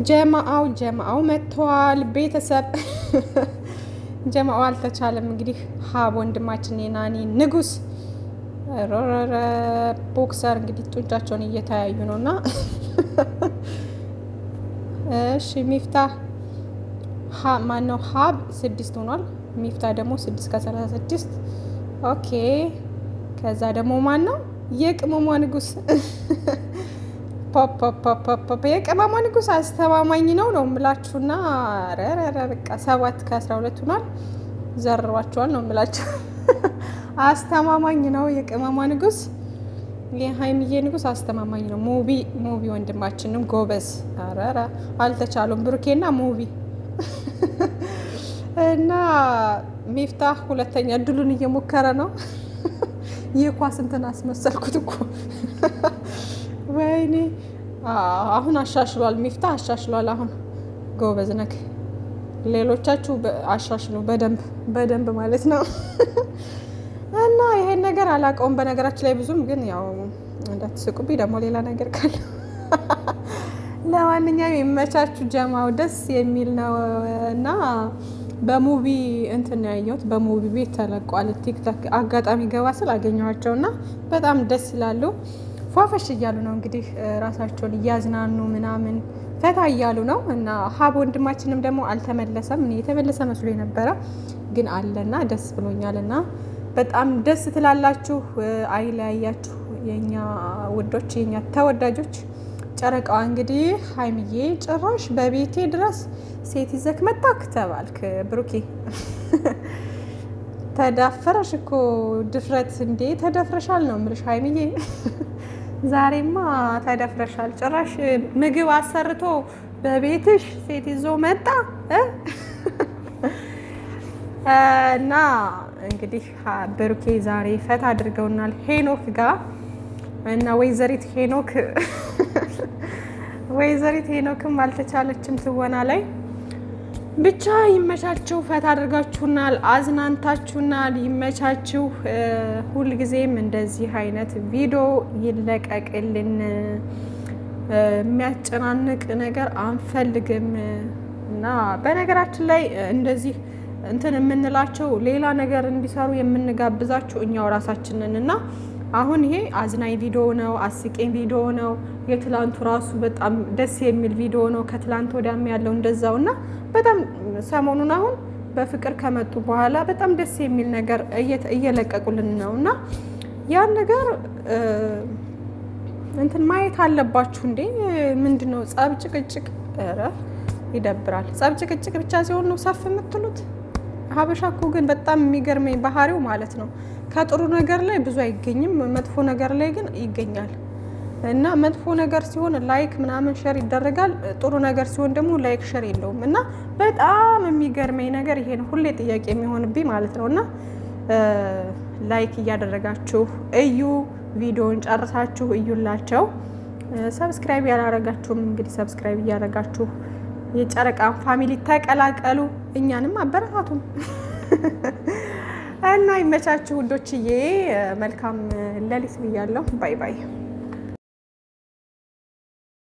ጀማአው መጥቷል። ቤተሰብ ጀማአው አልተቻለም። እንግዲህ ሀብ ወንድማችን የናኒ ንጉስ ቦክሰር እንግዲህ ጡንቻቸውን እየተያዩ ነውና እሺ ሚፍታህ ማነው ሀብ 6 ሆኗል። ሚፍታህ ደግሞ 6 ከ36 ኦኬ። ከዛ ደግሞ ማነው የቅመሟ ንጉስ ፖፖፖፖ የቅመሟ ንጉስ አስተማማኝ ነው የምላችሁና ረረረ በቃ 7 ከ12 ሆኗል። ዘርሯቸዋል ነው የምላችሁ። አስተማማኝ ነው የቅመሟ ንጉስ። የሀይሚዬ ንጉስ አስተማማኝ ነው። ሙቪ ወንድማችንም ጎበዝ። አረራ አልተቻሉም ብሩኬና ሙቪ እና ሚፍታህ ሁለተኛ እድሉን እየሞከረ ነው። የኳስ እንትን አስመሰልኩት እኮ ወይኔ። አሁን አሻሽሏል፣ ሚፍታህ አሻሽሏል። አሁን ጎበዝ ነክ። ሌሎቻችሁ አሻሽሉ በደንብ ማለት ነው። እና ይሄን ነገር አላውቀውም በነገራችን ላይ ብዙም፣ ግን ያው እንዳትስቁብኝ ደግሞ ሌላ ነገር ካለ። ለማንኛውም ይመቻችሁ። ጀማው ደስ የሚል ነው እና በሙቪ እንትን ያየሁት በሙቪ ቤት ተለቋል። ቲክቶክ አጋጣሚ ገባ ስል አገኘኋቸውና በጣም ደስ ይላሉ። ፏፈሽ እያሉ ነው እንግዲህ ራሳቸውን እያዝናኑ ምናምን ፈታ እያሉ ነው። እና ሀብ ወንድማችንም ደግሞ አልተመለሰም። እኔ የተመለሰ መስሎ የነበረ ግን አለና ደስ ብሎኛልና በጣም ደስ ትላላችሁ። አይለያያችሁ የኛ ውዶች፣ የኛ ተወዳጆች። ጨረቃዋ እንግዲህ ሀይሚዬ ጭራሽ በቤቴ ድረስ ሴት ይዘክ መጣክ ተባልክ። ብሩኬ ተዳፈረሽ እኮ ድፍረት እንዴ! ተደፍረሻል ነው የምልሽ ሀይሚዬ። ዛሬማ ተደፍረሻል። ጭራሽ ምግብ አሰርቶ በቤትሽ ሴት ይዞ መጣ እና እንግዲህ ብሩኬ ዛሬ ፈታ አድርገውናል ሄኖክ ጋር እና ወይዘሪት ሄኖክም አልተቻለችም ትወና ላይ። ብቻ ይመቻችሁ፣ ፈታ አድርጋችሁናል፣ አዝናንታችሁናል። ይመቻችሁ። ሁልጊዜም እንደዚህ አይነት ቪዲዮ ይለቀቅልን። የሚያጨናንቅ ነገር አንፈልግም እና በነገራችን ላይ እንደዚህ እንትን የምንላቸው ሌላ ነገር እንዲሰሩ የምንጋብዛቸው እኛው ራሳችንን እና አሁን ይሄ አዝናኝ ቪዲዮ ነው፣ አስቂኝ ቪዲዮ ነው። የትላንቱ ራሱ በጣም ደስ የሚል ቪዲዮ ነው። ከትላንት ወዲያም ያለው እንደዛው እና በጣም ሰሞኑን አሁን በፍቅር ከመጡ በኋላ በጣም ደስ የሚል ነገር እየለቀቁልን ነው እና ያን ነገር እንትን ማየት አለባችሁ እንዴ። ምንድነው ጸብ ጭቅጭቅ? ኧረ ይደብራል። ጸብ ጭቅጭቅ ብቻ ሲሆን ነው ሰፍ የምትሉት። ሀበሻ እኮ ግን በጣም የሚገርመኝ ባህሪው ማለት ነው ከጥሩ ነገር ላይ ብዙ አይገኝም፣ መጥፎ ነገር ላይ ግን ይገኛል። እና መጥፎ ነገር ሲሆን ላይክ ምናምን ሼር ይደረጋል፣ ጥሩ ነገር ሲሆን ደግሞ ላይክ ሼር የለውም። እና በጣም የሚገርመኝ ነገር ይሄ ነው፣ ሁሌ ጥያቄ የሚሆንብኝ ማለት ነው። እና ላይክ እያደረጋችሁ እዩ፣ ቪዲዮውን ጨርሳችሁ እዩላቸው። ሰብስክራይብ ያላረጋችሁም እንግዲህ ሰብስክራይብ እያደረጋችሁ የጨረቃን ፋሚሊ ተቀላቀሉ፣ እኛንም አበረታቱን። እና ይመቻችሁ ውዶችዬ። መልካም ሌሊት ብያለሁ። ባይ ባይ።